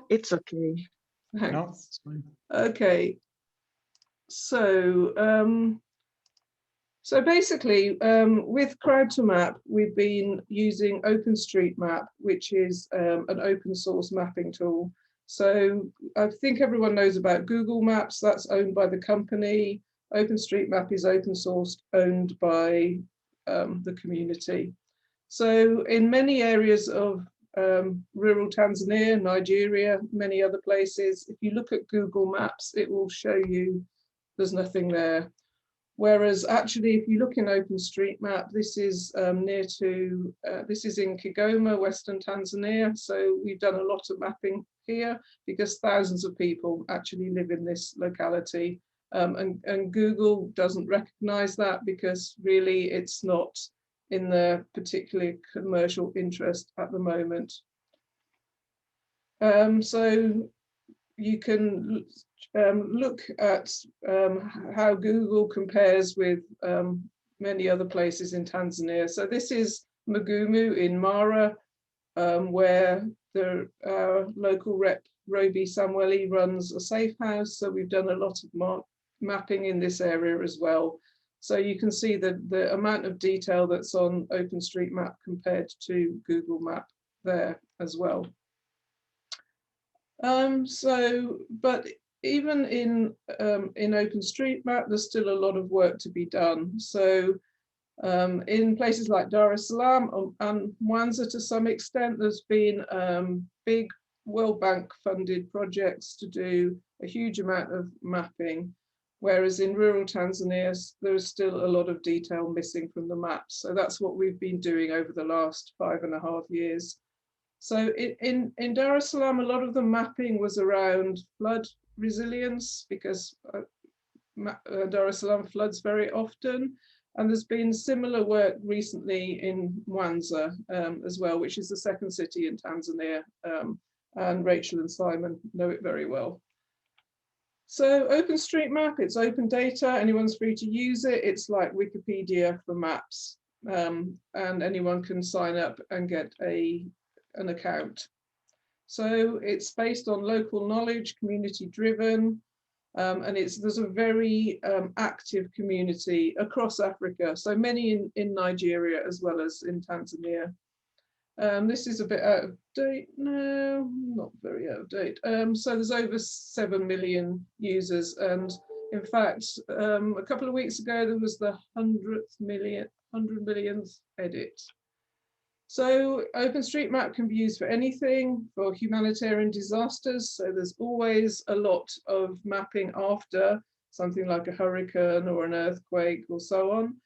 It's okay. No, it's fine. Okay. So so basically, with Crowd2Map, we've been using OpenStreetMap, which is an open source mapping tool. So I think everyone knows about Google Maps. That's owned by the company. OpenStreetMap is open sourced, owned by the community. So in many areas of rural Tanzania, Nigeria, many other places, if you look at Google Maps, it will show you there's nothing there. Whereas actually, if you look in OpenStreetMap, this is this is in Kigoma, Western Tanzania. So we've done a lot of mapping here because thousands of people actually live in this locality. And Google doesn't recognize that because really it's not in their particular commercial interest at the moment. So you can look at how Google compares with many other places in Tanzania. So this is Magumu in Mara, where the local rep Roby Samweli runs a safe house. So we've done a lot of mapping in this area as well. So you can see the amount of detail that's on OpenStreetMap compared to Google Map there as well. But even in OpenStreetMap, there's still a lot of work to be done. So in places like Dar es Salaam and Mwanza, to some extent, there's been big World Bank funded projects to do a huge amount of mapping, whereas in rural Tanzania, there is still a lot of detail missing from the maps. So that's what we've been doing over the last 5.5 years. So in Dar es Salaam, a lot of the mapping was around flood resilience because Dar es Salaam floods very often. And there's been similar work recently in Mwanza as well, which is the second city in Tanzania. And Rachel and Simon know it very well. So OpenStreetMap, it's open data, anyone's free to use it. It's like Wikipedia for maps, and anyone can sign up and get an account. So it's based on local knowledge, community driven, and there's a very active community across Africa. So many in Nigeria as well as in Tanzania. This is a bit out of date. No, not very out of date. So there's over 7 million users. And in fact, a couple of weeks ago, there was the 100 millionth edit. So OpenStreetMap can be used for anything, for humanitarian disasters. So there's always a lot of mapping after something like a hurricane or an earthquake or so on.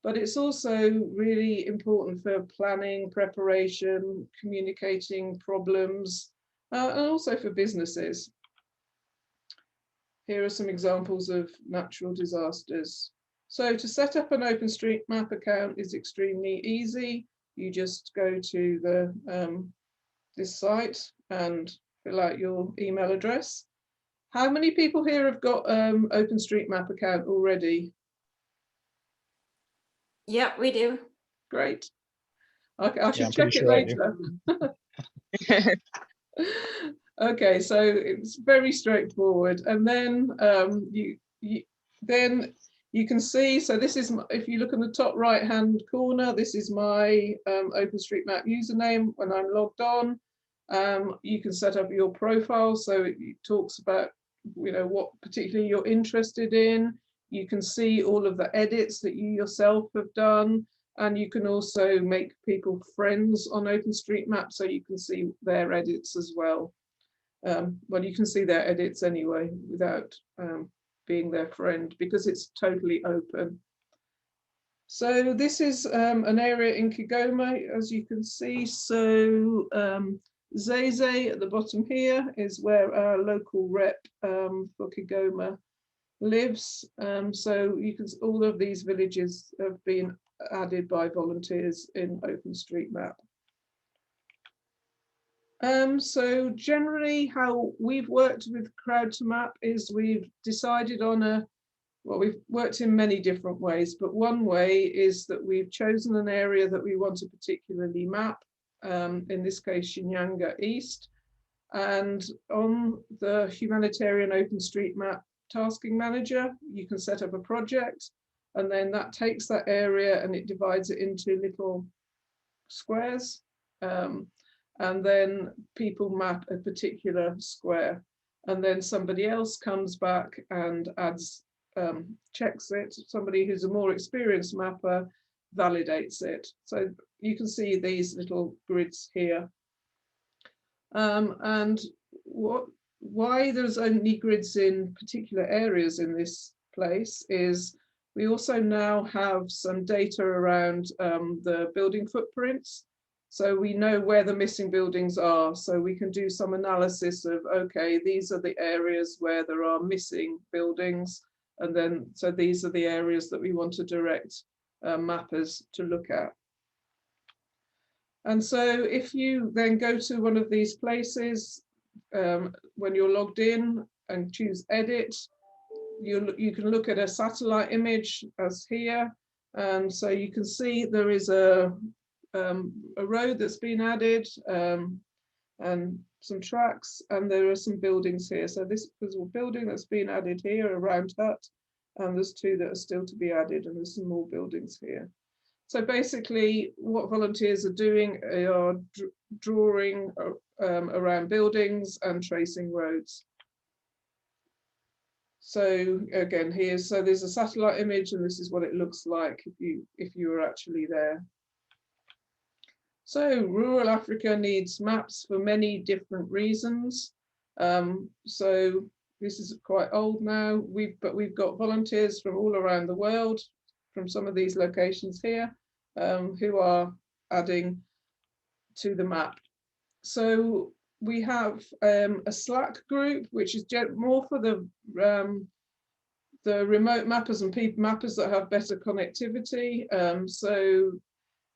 But it's also really important for planning, preparation, communicating problems, and also for businesses. Here are some examples of natural disasters. So to set up an OpenStreetMap account is extremely easy. You just go to this site and fill out your email address. How many people here have got OpenStreetMap account already? Yeah, we do. Great. I should check it later. Okay, so it's very straightforward. And then you can see, so this is, if you look in the top right hand corner, this is my OpenStreetMap username when I'm logged on. You can set up your profile, so it talks about what particularly you're interested in. You can see all of the edits that you yourself have done, and you can also make people friends on OpenStreetMap, so you can see their edits as well. Well, you can see their edits anyway without being their friend because it's totally open. So this is an area in Kigoma, as you can see. So Zeze at the bottom here is where our local rep for Kigoma lives. So you can, all of these villages have been added by volunteers in OpenStreetMap. So generally how we've worked with Crowd2Map is we've decided on well, we've worked in many different ways, but one way is that we've chosen an area that we want to particularly map, in this case, Shinyanga East. And on the humanitarian OpenStreetMap tasking manager, you can set up a project, and then that takes that area and it divides it into little squares. And then people map a particular square, and then somebody else comes back and adds, checks it. Somebody who's a more experienced mapper validates it. So you can see these little grids here. And why there's only grids in particular areas in this place is we also now have some data around the building footprints. So we know where the missing buildings are. So we can do some analysis of, okay, these are the areas where there are missing buildings. And then, so these are the areas that we want to direct mappers to look at. And so if you then go to one of these places, when you're logged in and choose edit, you can look at a satellite image as here. And so you can see there is a road that's been added and some tracks, and there are some buildings here. So this is a building that's been added here, a round hut, and there's two that are still to be added, and there's some more buildings here. So basically what volunteers are doing are drawing around buildings and tracing roads. So again, so there's a satellite image, and this is what it looks like if you were actually there. So rural Africa needs maps for many different reasons. So this is quite old now, but we've got volunteers from all around the world, from some of these locations here, who are adding to the map. So we have a Slack group, which is more for the remote mappers and people mappers that have better connectivity. So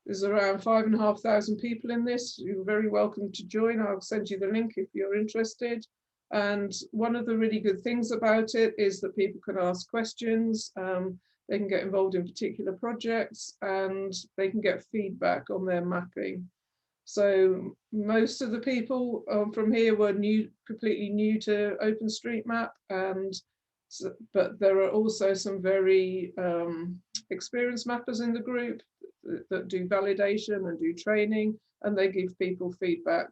there's around 5,500 people in this. You're very welcome to join. I'll send you the link if you're interested. And one of the really good things about it is that people can ask questions. They can get involved in particular projects, and they can get feedback on their mapping. So most of the people from here were completely new to OpenStreetMap, but there are also some very experienced mappers in the group that do validation and do training, and they give people feedback.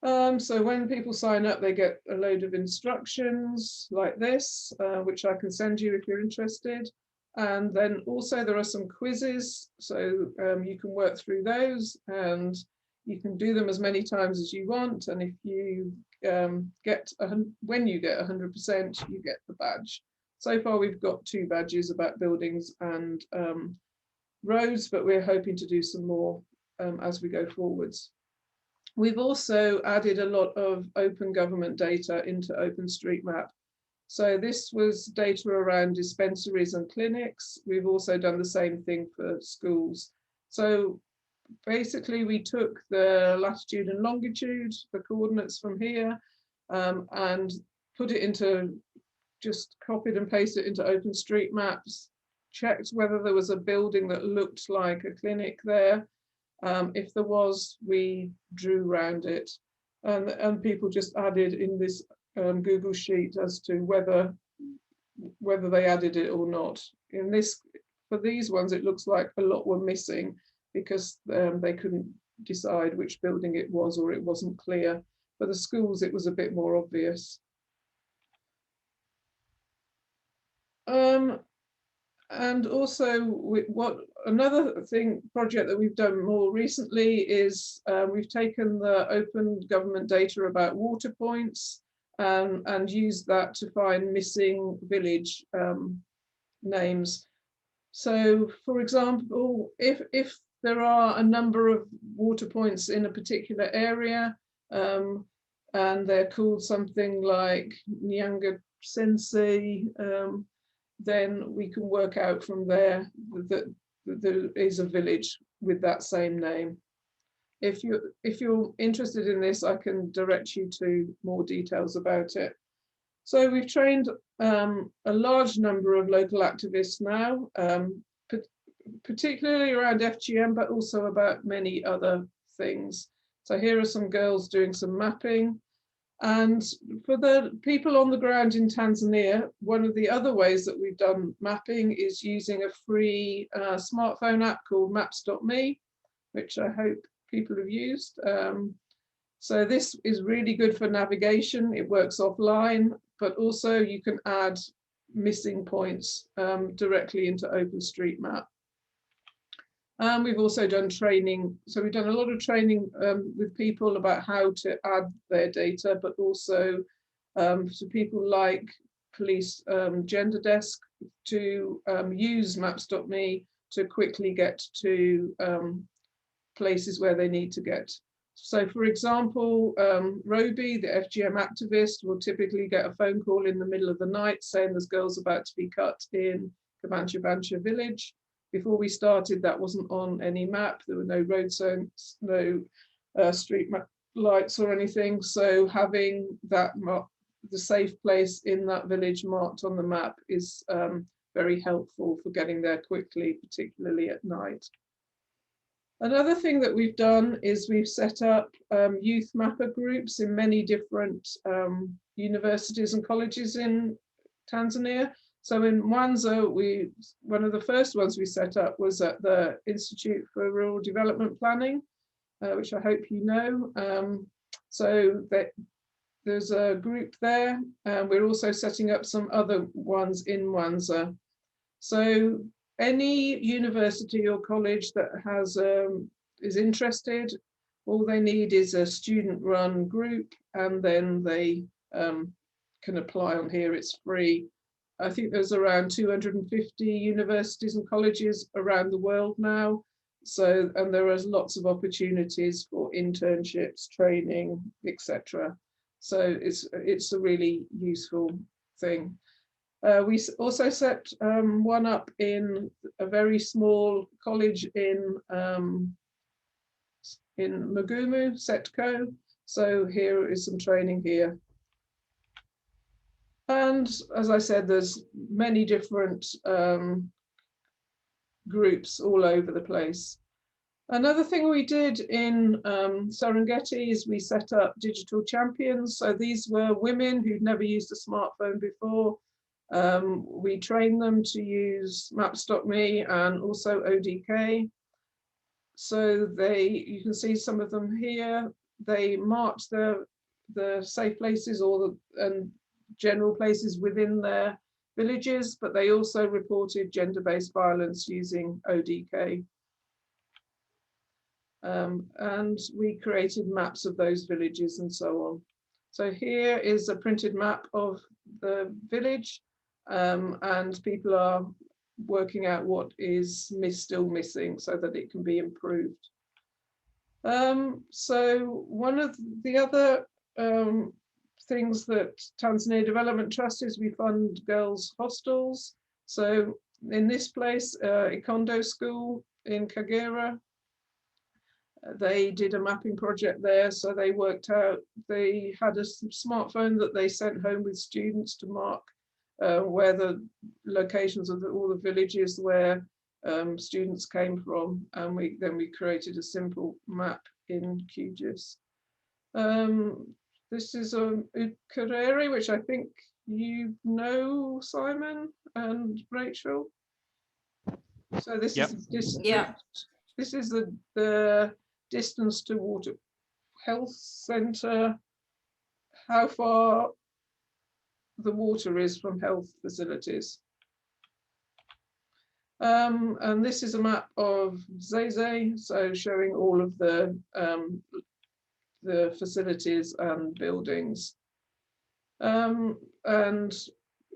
So when people sign up, they get a load of instructions like this, which I can send you if you're interested. And then also there are some quizzes, so you can work through those, and you can do them as many times as you want. And if you when you get 100%, you get the badge. So far we've got 2 badges about buildings and roads, but we're hoping to do some more as we go forwards. We've also added a lot of open government data into OpenStreetMap. So this was data around dispensaries and clinics. We've also done the same thing for schools. So basically we took the latitude and longitude, the coordinates from here, and put it into, just copied and pasted it into OpenStreetMaps, checked whether there was a building that looked like a clinic there. If there was, we drew around it, and people just added in this Google sheet as to whether they added it or not. For these ones, it looks like a lot were missing because they couldn't decide which building it was, or it wasn't clear. For the schools, it was a bit more obvious. And also, another project that we've done more recently is we've taken the open government data about water points and used that to find missing village names. So, for example, if there are a number of water points in a particular area, and they're called something like Nyanga Sensei, then we can work out from there that there is a village with that same name. If you're interested in this, I can direct you to more details about it. So we've trained a large number of local activists now, particularly around FGM, but also about many other things. So here are some girls doing some mapping. And for the people on the ground in Tanzania, one of the other ways that we've done mapping is using a free smartphone app called maps.me, which I hope people have used. So this is really good for navigation. It works offline, but also you can add missing points directly into OpenStreetMap. We've also done training. So we've done a lot of training with people about how to add their data, but also for people like police gender desk to use maps.me to quickly get to places where they need to get. So for example, Roby, the FGM activist, will typically get a phone call in the middle of the night saying there's girls about to be cut in Kabancha village. Before we started, that wasn't on any map. There were no road signs, no street lights or anything. So having that the safe place in that village marked on the map is very helpful for getting there quickly, particularly at night. Another thing that we've done is we've set up youth mapper groups in many different universities and colleges in Tanzania. So in Mwanza, one of the first ones we set up was at the Institute for Rural Development Planning, which I hope you know. So there's a group there. We're also setting up some other ones in Mwanza. So any university or college that has is interested, all they need is a student-run group, and then they can apply on here. It's free. I think there's around 250 universities and colleges around the world now. So, and there are lots of opportunities for internships, training, etc. So it's a really useful thing. We also set one up in a very small college in Mugumu, Setco. So here is some training here. And as I said, there's many different groups all over the place. Another thing we did in Serengeti is we set up digital champions. So these were women who'd never used a smartphone before. We trained them to use maps.me and also ODK. So you can see some of them here. They marked the safe places or the general places within their villages, but they also reported gender-based violence using ODK. And we created maps of those villages and so on. So here is a printed map of the village, and people are working out what is still missing so that it can be improved. So one of the other things that Tanzania Development Trust is we fund girls' hostels. So in this place, Ikondo School in Kagera, they did a mapping project there. So they worked out, they had a smartphone that they sent home with students to mark where the locations of all the villages where students came from. And then we created a simple map in QGIS. This is Ukurere, which I think you know, Simon and Rachel. So this is this is the distance to water health center, how far the water is from health facilities. And this is a map of Zeze, so showing all of the facilities and buildings. And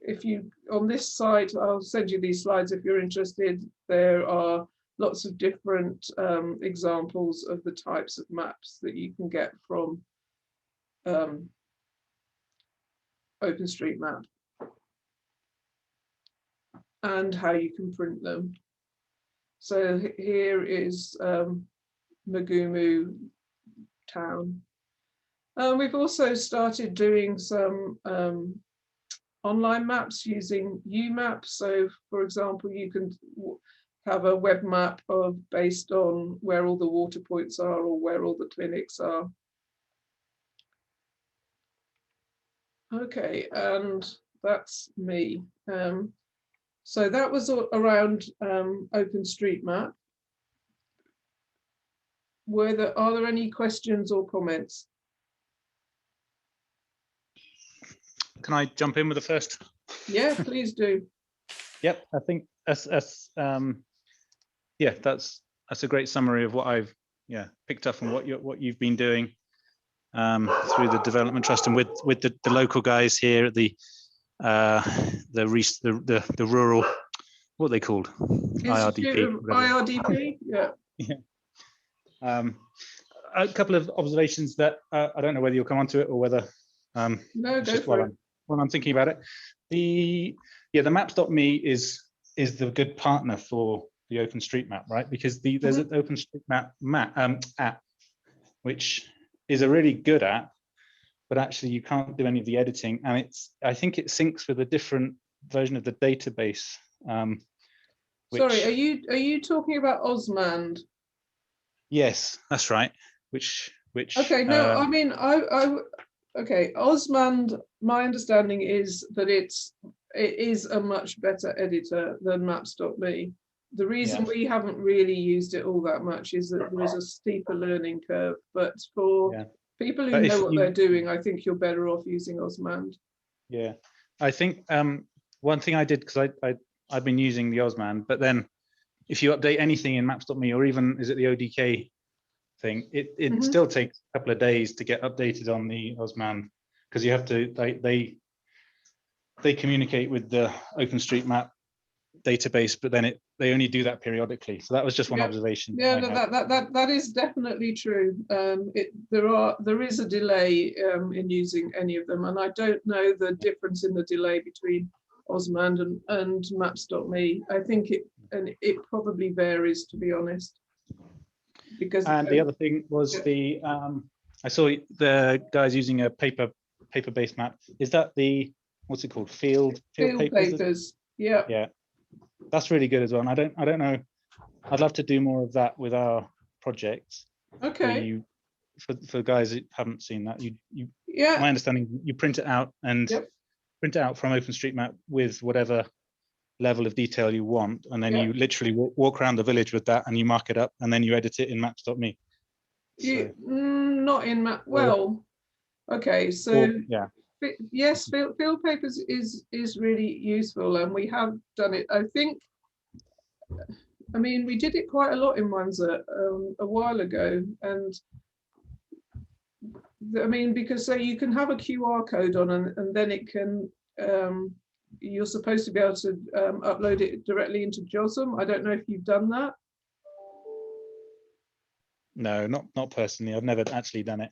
if you, on this site, I'll send you these slides if you're interested. There are lots of different examples of the types of maps that you can get from OpenStreetMap and how you can print them. So here is Mugumu town. We've also started doing some online maps using UMap. So for example, you can have a web map based on where all the water points are or where all the clinics are. Okay, and that's me. So that was around OpenStreetMap. Are there any questions or comments? Can I jump in with the first? Yeah, please do. Yep, I think yeah, that's a great summary of what I've picked up and what you've been doing through the development trust and with the local guys here at the rural, what are they called? Institute IRDP. of IRDP, yeah. Yeah. A couple of observations that I don't know whether you'll come onto it or whether No, it's go just for it. while I'm thinking about it. The maps.me is the good partner for the OpenStreetMap, right? Because there's an OpenStreetMap app, which is a really good app, but actually you can't do any of the editing, and I think it syncs with a different version of the database. Sorry, are you talking about Osmand? Yes, that's right. Which Okay, no, I mean okay, Osmand, my understanding is that it is a much better editor than maps.me. The reason we haven't really used it all that much is that there is a steeper learning curve, but for people who know what they're doing, I think you're better off using Osmand. Yeah, I think one thing I did, because I've been using the Osmand, but then if you update anything in maps.me, or even is it the ODK thing, it still takes a couple of days to get updated on the Osmand, because you have to they communicate with the OpenStreetMap database, but then they only do that periodically. So that was just one observation. Yeah, that is definitely true. There is a delay in using any of them, and I don't know the difference in the delay between Osmand and maps.me. I think it probably varies, to be honest. Because the other thing was I saw the guys using a paper-based map. Is that the, what's it called? Field papers? Yeah. Yeah. That's really good as well. And I don't know. I'd love to do more of that with our projects. Okay. For guys who haven't seen that, yeah. My understanding, you print it out and print it out from OpenStreetMap with whatever level of detail you want, and then you literally walk around the village with that, and you mark it up, and then you edit it in maps.me. Not in map. Well, okay. So yes, field papers is really useful, and we have done it. I think. I mean, we did it quite a lot in Wanza a while ago, and I mean, because you can have a QR code on, and then it can. You're supposed to be able to upload it directly into JOSM. I don't know if you've done that. No, not personally. I've never actually done it.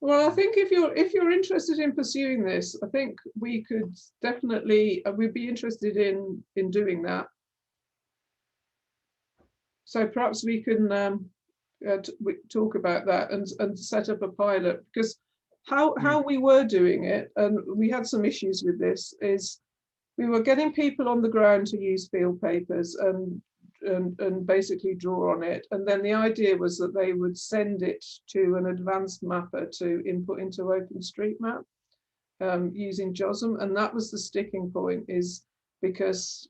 Well, I think if you're interested in pursuing this, I think we could definitely we'd be interested in doing that. So perhaps we can talk about that and set up a pilot, because how we were doing it, and we had some issues with this, is we were getting people on the ground to use field papers and basically draw on it, and then the idea was that they would send it to an advanced mapper to input into OpenStreetMap using JOSM, and that was the sticking point, is because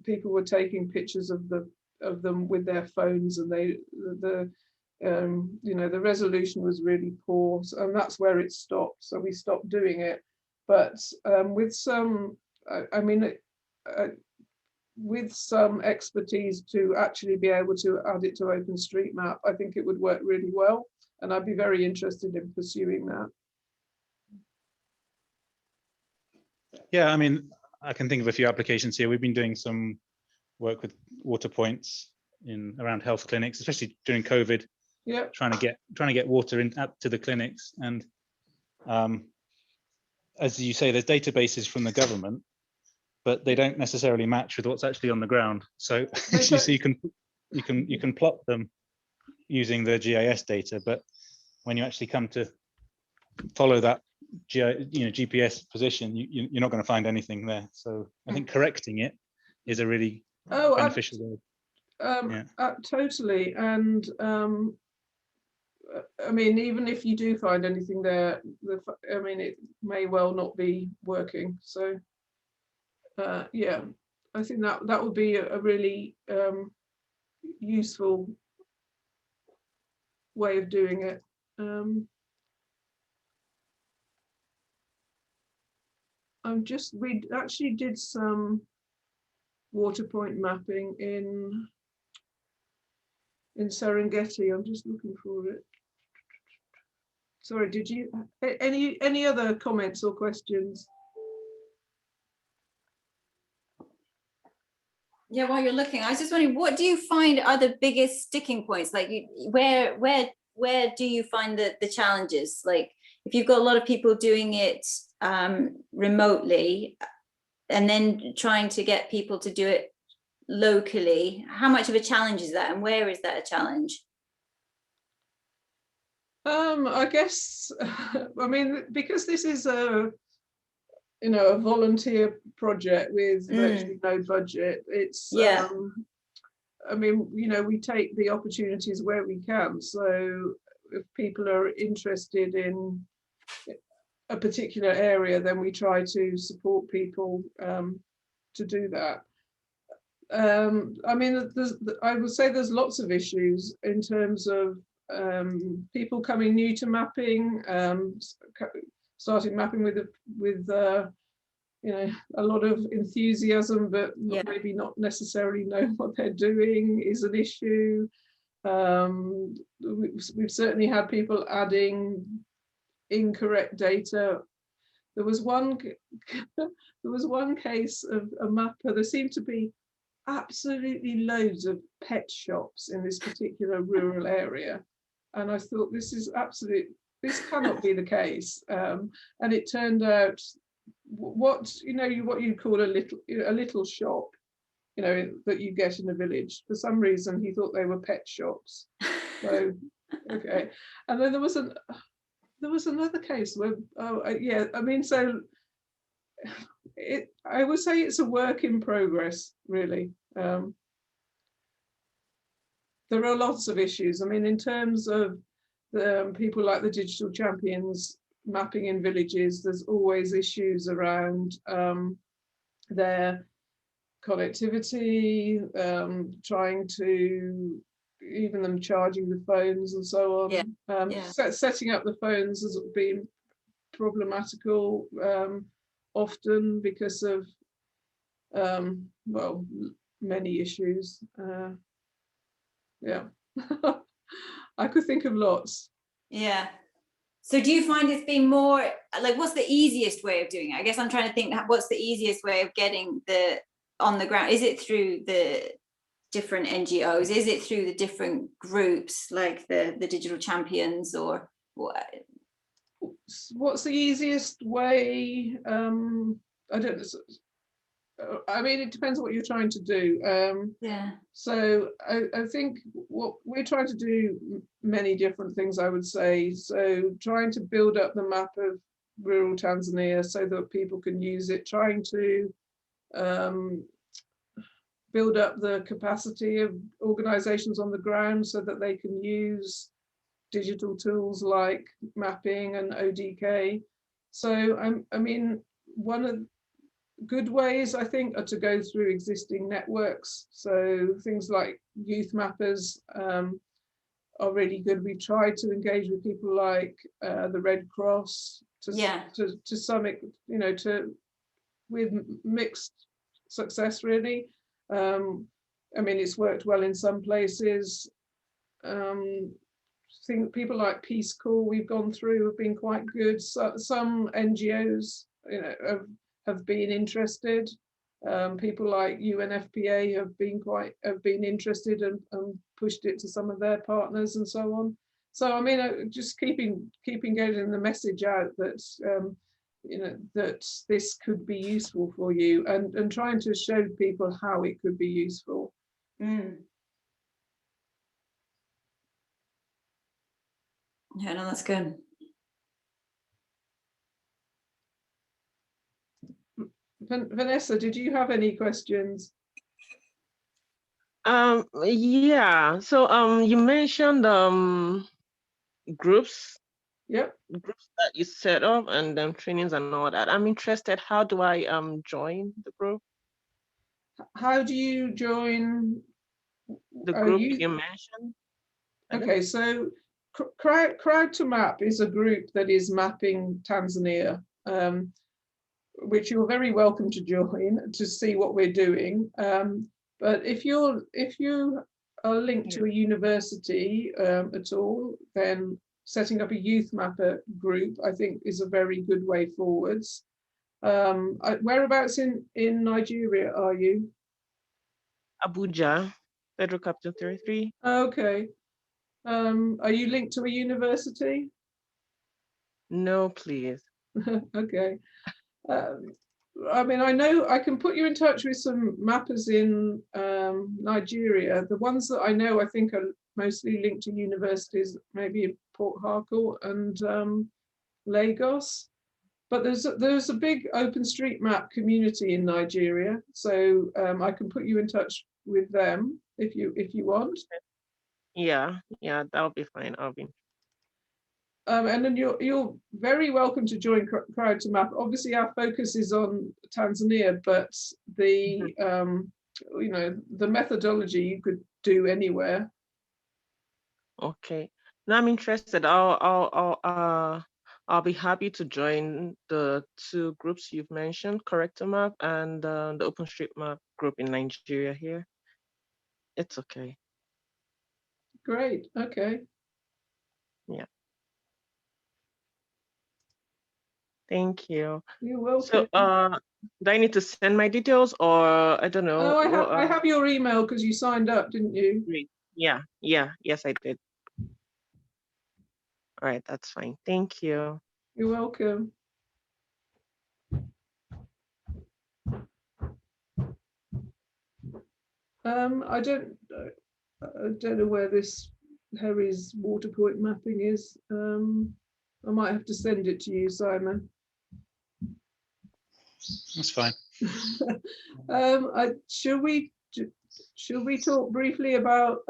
people were taking pictures of them with their phones, and the resolution was really poor, and that's where it stopped. So we stopped doing it. But with some, with some expertise to actually be able to add it to OpenStreetMap, I think it would work really well, and I'd be very interested in pursuing that. Yeah, I mean, I can think of a few applications here. We've been doing some work with water points around health clinics, especially during COVID. Yeah. Trying to get water up to the clinics, and as you say, there's databases from the government, but they don't necessarily match with what's actually on the ground. So you can plot them using the GIS data, but when you actually come to follow that GPS position, you're not going to find anything there. So I think correcting it is a really beneficial way. Totally, and I mean, even if you do find anything there, I mean, it may well not be working. So, yeah, I think that would be a really useful way of doing it. We actually did some water point mapping in Serengeti. I'm just looking for it. Sorry, did you any other comments or questions? Yeah, while you're looking, I was just wondering, what do you find are the biggest sticking points? Like, where do you find the challenges? Like, if you've got a lot of people doing it remotely, and then trying to get people to do it locally, how much of a challenge is that, and where is that a challenge? I guess, I mean, because this is a volunteer project with virtually no budget, it's, yeah. I mean, we take the opportunities where we can. So if people are interested in a particular area, then we try to support people to do that. I mean, I would say there's lots of issues in terms of people coming new to mapping, starting mapping with a lot of enthusiasm, but maybe not necessarily know what they're doing is an issue. We've certainly had people adding incorrect data. There was one case of a mapper. There seemed to be absolutely loads of pet shops in this particular rural area, and I thought, this cannot be the case. And it turned out what you call a little shop, that you get in a village. For some reason, he thought they were pet shops. So okay, and then there was another case where, I mean, so I would say it's a work in progress, really. There are lots of issues. I mean, in terms of people like the digital champions mapping in villages, there's always issues around their connectivity, trying to, even them charging the phones and so on. Setting up the phones has been problematical often because of many issues. I could think of lots. Yeah. So do you find it's being more like, what's the easiest way of doing it? I guess I'm trying to think, what's the easiest way of getting the on the ground? Is it through the different NGOs? Is it through the different groups like the digital champions, or what? What's the easiest way? I don't know. I mean, it depends what you're trying to do. So I think what we're trying to do, many different things, I would say. So trying to build up the map of rural Tanzania so that people can use it, trying to build up the capacity of organizations on the ground so that they can use digital tools like mapping and ODK. So I mean, one of good ways, I think, are to go through existing networks. So things like youth mappers are really good. We've tried to engage with people like the Red Cross to some, with mixed success, really. I mean, it's worked well in some places. Think people like Peace Corps we've gone through have been quite good. So, some NGOs, have been interested. People like UNFPA have been interested and pushed it to some of their partners and so on. So I mean, just keeping getting the message out that that this could be useful for you, and trying to show people how it could be useful. Yeah, no, that's good. Vanessa, did you have any questions? Yeah, so you mentioned groups Yep. groups that you set up and trainings and all that. I'm interested. How do I join the group? How do you join? The group you mentioned. Okay, so Crowd to Map is a group that is mapping Tanzania, which you're very welcome to join to see what we're doing. But if you are linked to a university at all, then setting up a youth mapper group, I think, is a very good way forwards. Whereabouts in Nigeria are you? Abuja, Federal Capital Territory. Okay. Are you linked to a university? No, please. Okay. I mean, I know I can put you in touch with some mappers in Nigeria. The ones that I know, I think, are mostly linked to universities, maybe in Port Harcourt and Lagos. But there's a big OpenStreetMap community in Nigeria, so I can put you in touch with them if you want. Yeah, that'll be fine. I'll be. And then you're very welcome to join Crowd to Map. Obviously, our focus is on Tanzania, but the the methodology you could do anywhere. Okay. No, I'm interested. I'll be happy to join the two groups you've mentioned, Corrector Map and the OpenStreetMap group in Nigeria here. It's okay. Great. Okay. Yeah. Thank you. You're welcome. So, do I need to send my details, or I don't know? Oh, I have your email because you signed up, didn't you? Great. Yeah. Yes, I did. All right, that's fine. Thank you. You're welcome. I don't know where this Harry's water point mapping is. I might have to send it to you, Simon. That's fine. Shall we talk briefly about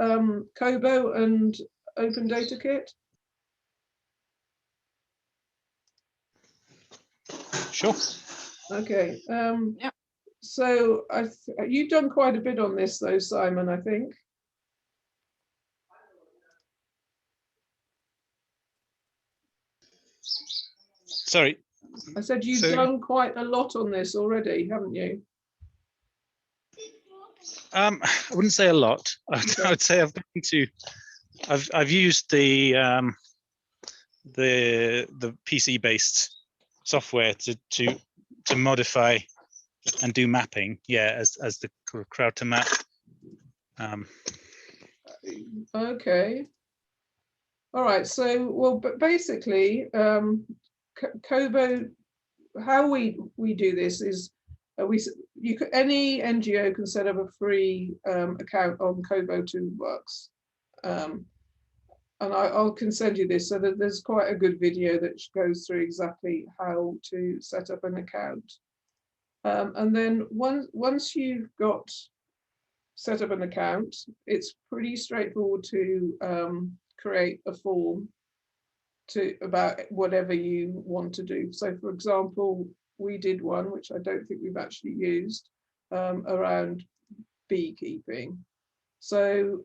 Kobo and Open Data Kit? Sure. Okay. Yep. So you've done quite a bit on this, though, Simon, I think. Sorry. I said you've done quite a lot on this already, haven't you? I wouldn't say a lot. I would say I've used the PC based software to modify and do mapping. Yeah, as the Crowd to Map. Okay. All right. So, well, but basically, Kobo, how we do this is any NGO can set up a free account on Kobo Toolbox, and I can send you this. So that there's quite a good video that goes through exactly how to set up an account, and then once you've got set up an account, it's pretty straightforward to create a form about whatever you want to do. So, for example, we did one, which I don't think we've actually used, around beekeeping. So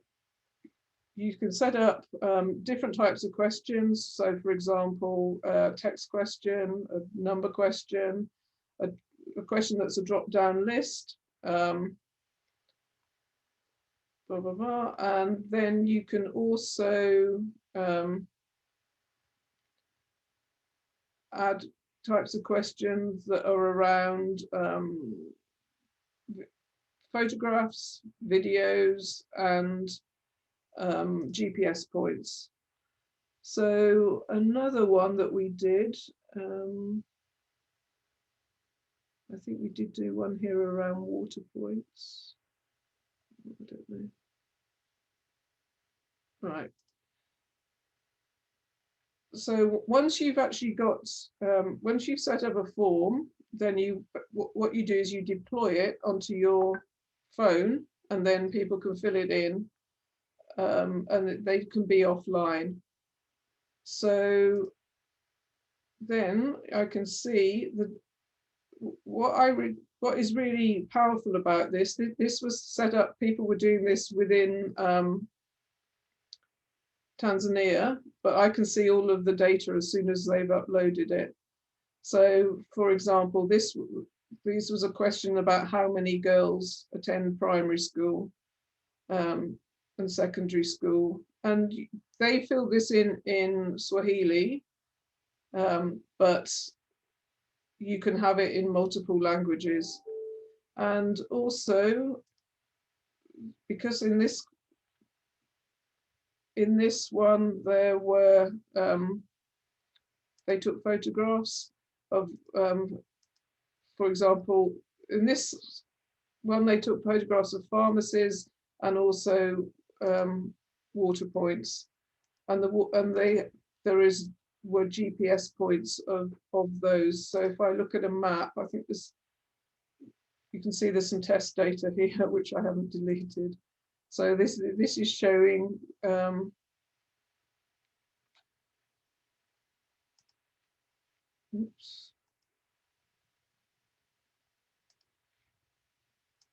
you can set up different types of questions. So, for example, a text question, a number question, a question that's a drop-down list, blah, blah, blah. And then you can also add types of questions that are around photographs, videos, and GPS points. So another one that we did, I think we did do one here around water points. I don't know. Right. So once you've actually got, once you've set up a form, then what you do is you deploy it onto your phone, and then people can fill it in, and they can be offline. So then I can see that what is really powerful about this. This was set up. People were doing this within Tanzania, but I can see all of the data as soon as they've uploaded it. So, for example, this was a question about how many girls attend primary school and secondary school, and they fill this in Swahili, but you can have it in multiple languages. And also, because in this one there were they took photographs of for example, in this one they took photographs of pharmacies and also water points, and were GPS points of those. So if I look at a map, I think you can see there's some test data here which I haven't deleted. So this is showing oops.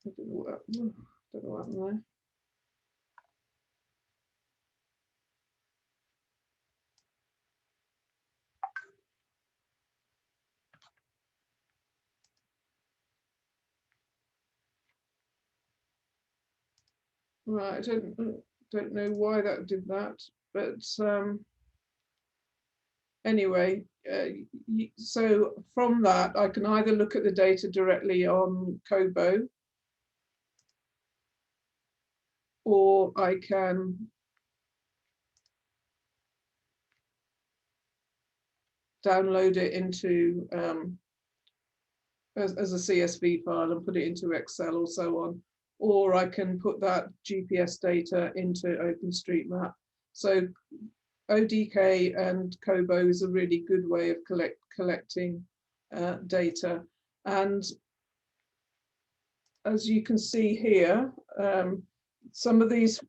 I don't know what happened there. Right, I don't know why that did that, but anyway, so from that I can either look at the data directly on Kobo, or I can download it into as a CSV file and put it into Excel or so on, or I can put that GPS data into OpenStreetMap. So ODK and Kobo is a really good way of collecting data. And as you can see here, some of these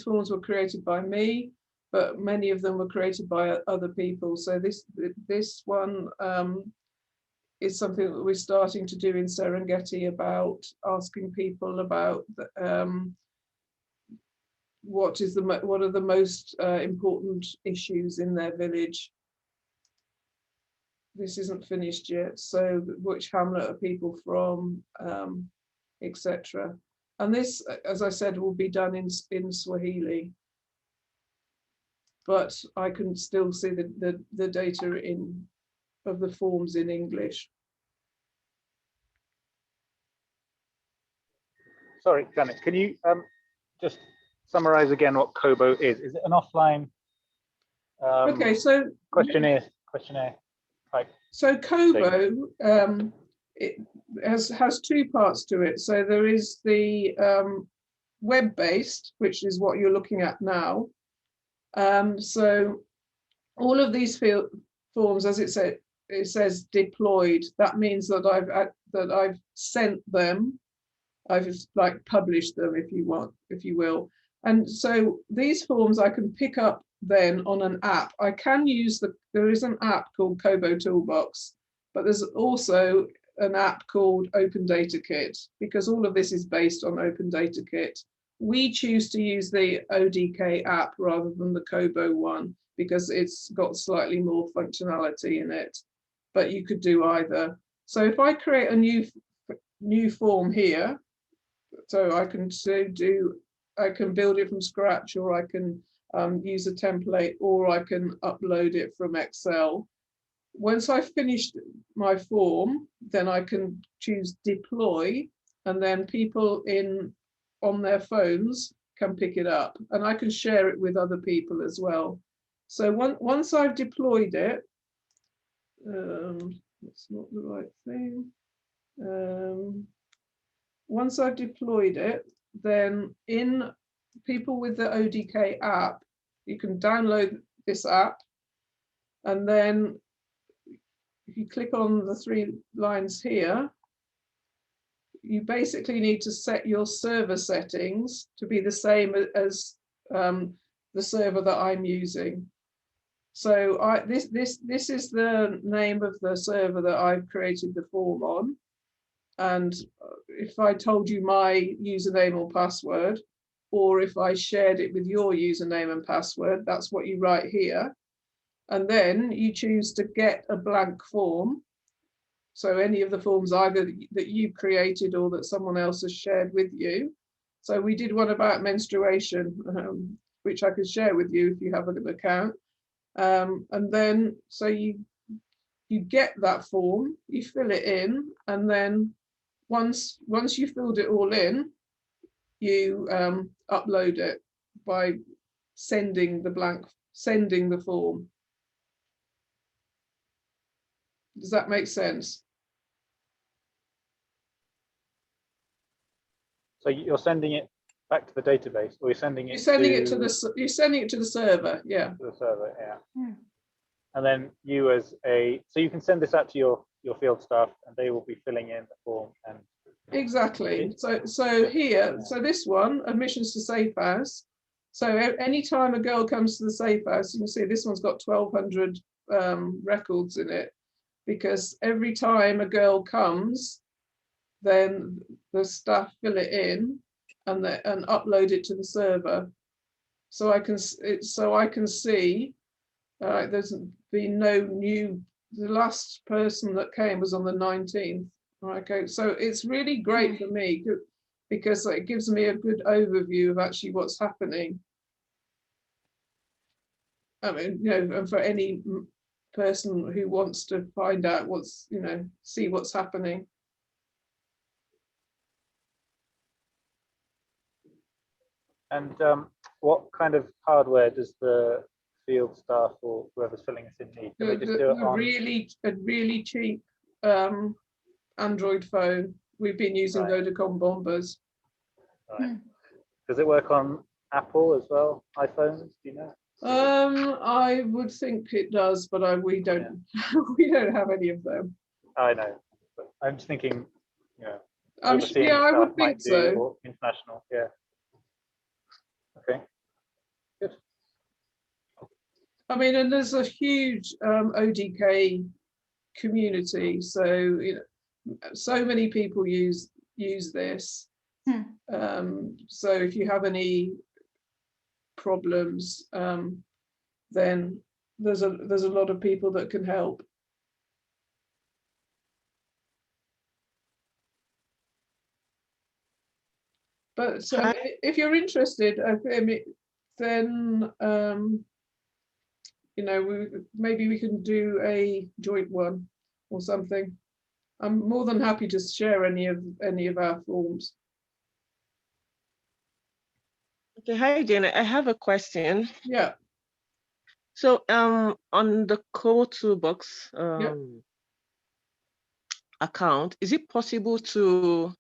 forms were created by me, but many of them were created by other people. So this one is something that we're starting to do in Serengeti, about asking people about what are the most important issues in their village. This isn't finished yet. So which hamlet are people from, etc. And this, as I said, will be done in Swahili, but I can still see the data of the forms in English. Sorry, Janet, can you just summarize again what Kobo is? Is it an offline Okay, so questionnaire type? So Kobo it has two parts to it. So there is the web-based, which is what you're looking at now. So all of these forms, as it says deployed. That means that I've sent them. I've like published them, if you will. And so these forms I can pick up then on an app. I can use there is an app called Kobo Toolbox, but there's also an app called Open Data Kit, because all of this is based on Open Data Kit. We choose to use the ODK app rather than the Kobo one, because it's got slightly more functionality in it, but you could do either. So if I create a new form here, so I can I can build it from scratch, or I can use a template, or I can upload it from Excel. Once I've finished my form, then I can choose deploy, and then people on their phones can pick it up, and I can share it with other people as well. So once I've deployed it, that's not the right thing. Once I've deployed it, then in people with the ODK app, you can download this app, and then if you click on the 3 lines here, you basically need to set your server settings to be the same as the server that I'm using. So this is the name of the server that I've created the form on. And if I told you my username or password, or if I shared it with your username and password, that's what you write here. And then you choose to get a blank form. So any of the forms either that you created or that someone else has shared with you. So we did one about menstruation, which I could share with you if you have an account. And then so you get that form, you fill it in, and then once you filled it all in, you upload it by sending the form. Does that make sense? So you're sending it back to the database, or you're sending it to the server, yeah. To the server, yeah. Hmm. And then you so you can send this out to your field staff, and they will be filling in the form. And exactly. So here, so this one, admissions to Safe House. So anytime a girl comes to the Safe House, you can see this one's got 1,200 records in it, because every time a girl comes, then the staff fill it in and upload it to the server. So I can see there's been no new. The last person that came was on the 19th. Okay, so it's really great for me because it gives me a good overview of actually what's happening. I mean, and for any person who wants to find out see what's happening. And what kind of hardware does the field staff or whoever's filling this in need? Can they just do it on a really cheap Android phone? We've been using Vodacom Bombers. Right. Does it work on Apple as well? iPhones? Do you know? I would think it does, but we don't. We don't have any of them. I know, but I'm just thinking, I would think so. Or international, yeah. Okay, good. I mean, and there's a huge ODK community, so so many people use this. So if you have any problems, then there's a lot of people that can help. But if you're interested, then maybe we can do a joint one or something. I'm more than happy to share any of our forms. Okay, hi Jane. I have a question. Yeah. So on the Kobo Toolbox account, is it possible to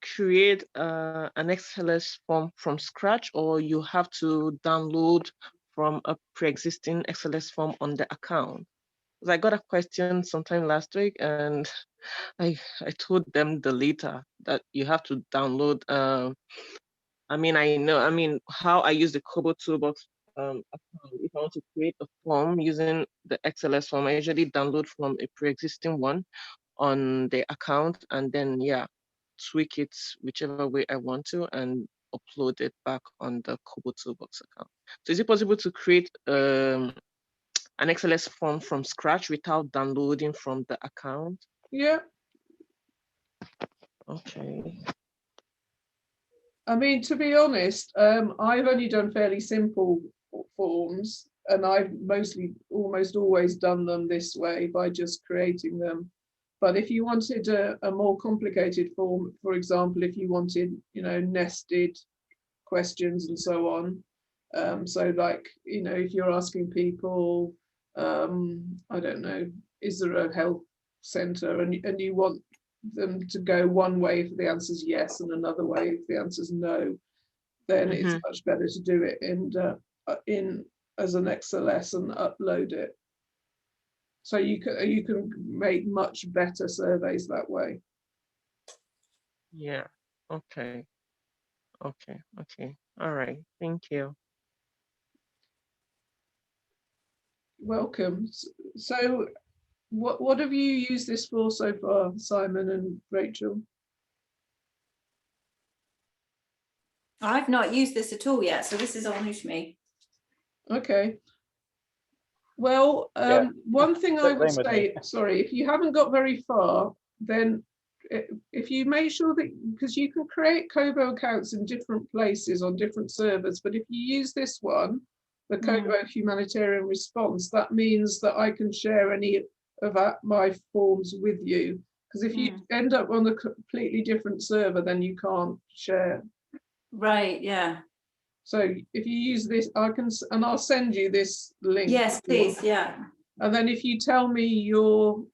create an XLS form from scratch, or you have to download from a pre-existing XLS form on the account? Because I got a question sometime last week, and I told them the later that you have to download. How I use the Kobo Toolbox account. If I want to create a form using the XLS form, I usually download from a pre-existing one on the account, and then tweak it whichever way I want to and upload it back on the Kobo Toolbox account. So is it possible to create an XLS form from scratch without downloading from the account? Yeah. Okay. I mean, to be honest, I've only done fairly simple forms, and I've almost always done them this way by just creating them. But if you wanted a more complicated form, for example, if you wanted, nested questions and so on, so like, if you're asking people, I don't know, is there a health center, and you want them to go one way if the answer is yes and another way if the answer is no, then it's much better to do it in as an XLS and upload it. So you can make much better surveys that way. Yeah. Okay. All right, thank you. Welcome. So what have you used this for so far, Simon and Rachel? I've not used this at all yet, so this is all new to me. Okay. Well, Yeah. one thing I would Same with say, me. sorry, if you haven't got very far, then if you make sure that, because you can create Kobo accounts in different places on different servers, but if you use this one, the Kobo Humanitarian Response, that means that I can share any of my forms with you. Because if you end up on a completely different server, then you can't share. Right, yeah. So if you use this, and I'll send you this link. Yes, please, yeah. And then if you tell me your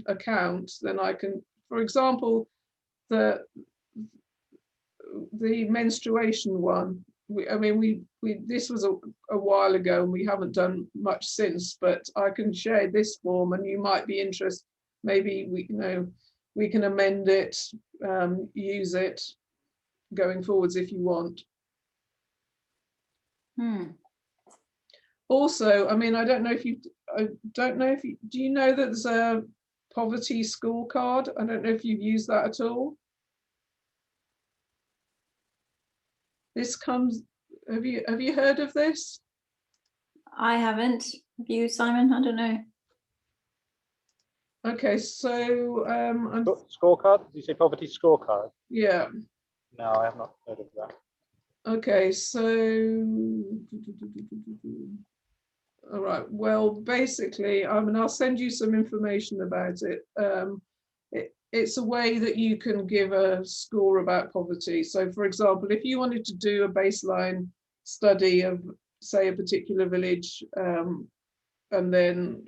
account, then I can, for example, the menstruation one. This was a while ago, and we haven't done much since. But I can share this form, and you might be interested. Maybe we can amend it, use it going forwards if you want. Also, I don't know if you, do you know that there's a poverty scorecard? I don't know if you've used that at all. This comes, have you heard of this? I haven't. Have you, Simon? I don't know. Okay, so Scorecard? Did you say poverty scorecard? yeah. No, I have not heard of that. Okay, so all right. Well, basically, I'll send you some information about it. It's a way that you can give a score about poverty. So, for example, if you wanted to do a baseline study of, say, a particular village, and then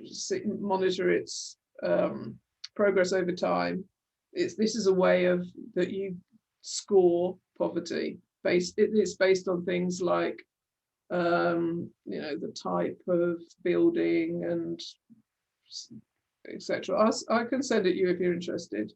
monitor its progress over time, this is a way of that you score poverty. It's based on things like the type of building and etc. I can send it you if you're interested.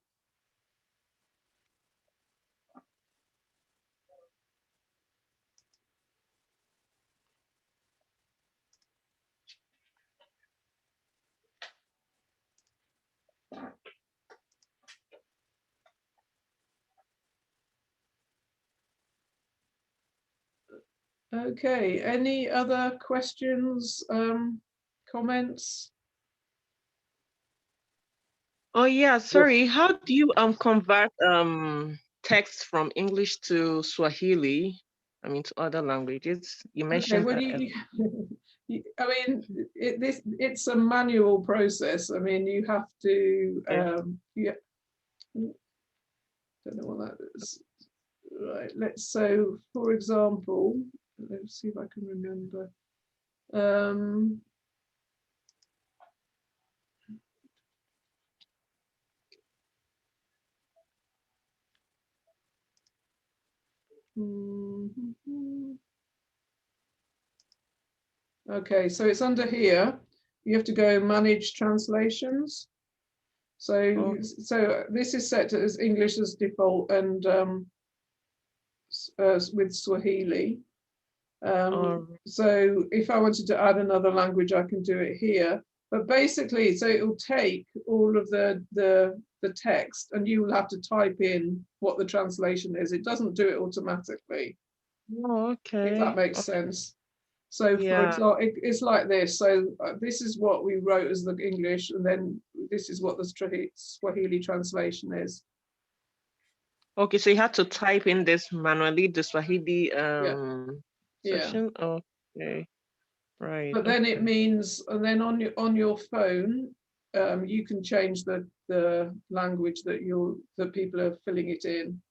Okay, any other questions, comments? Oh yeah, sorry. How do you convert text from English to Swahili? To other languages. You mentioned. Okay, well, it's a manual process. You have to. Don't know what that is. Right. So, for example, let's see if I can remember. Okay, so it's under here. You have to go manage translations. So this is set as English as default, and with Swahili. So if I wanted to add another language, I can do it here. But basically, so it will take all of the text, and you will have to type in what the translation is. It doesn't do it automatically. Oh, okay. If that makes sense. So for example, it's like this. So this is what we wrote as the English, and then this is what the Swahili translation is. Okay, so you had to type in this manually, the Swahili section. Yeah. Okay, right. But then it means, and then on your phone, you can change the language that people are filling it in.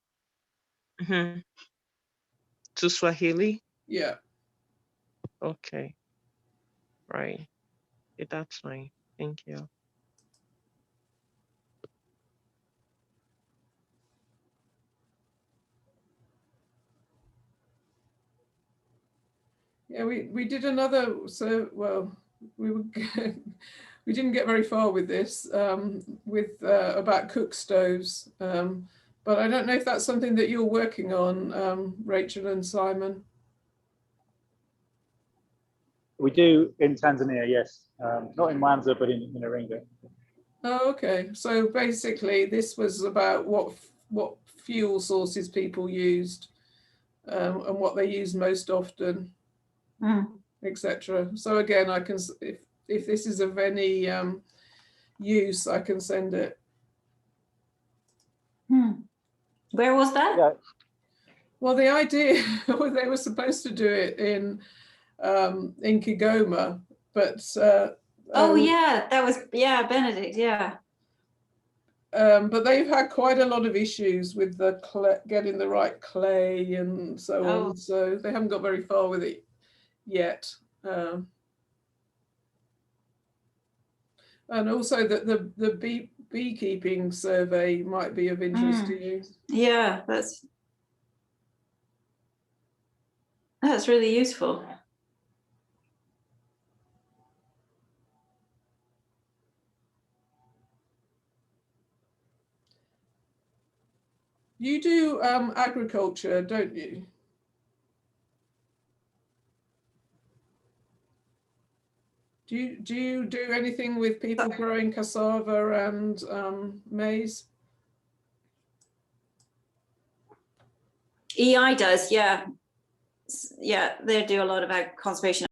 To Swahili. Yeah. Okay. Right. Yeah, that's fine. Thank you. Yeah, we did another. So well, we didn't get very far with this about cook stoves. But I don't know if that's something that you're working on, Rachel and Simon. We do in Tanzania, yes. Not in Mwanza, but in Iringa. Oh, okay. So basically, this was about what fuel sources people used, and what they used most often, etc. So again, I can, if this is of any use, I can send it. Where was that? Yeah. Well, the idea was they were supposed to do it in Kigoma, but Oh yeah, that was, yeah, Benedict, yeah. but they've had quite a lot of issues with the getting the right clay and so on, so they haven't got very far with it yet. And also that the beekeeping survey might be of interest to you. Yeah, that's really useful. You do agriculture, don't you? Do you do anything with people growing cassava and maize? EI does, yeah. Yeah, they do a lot of conservation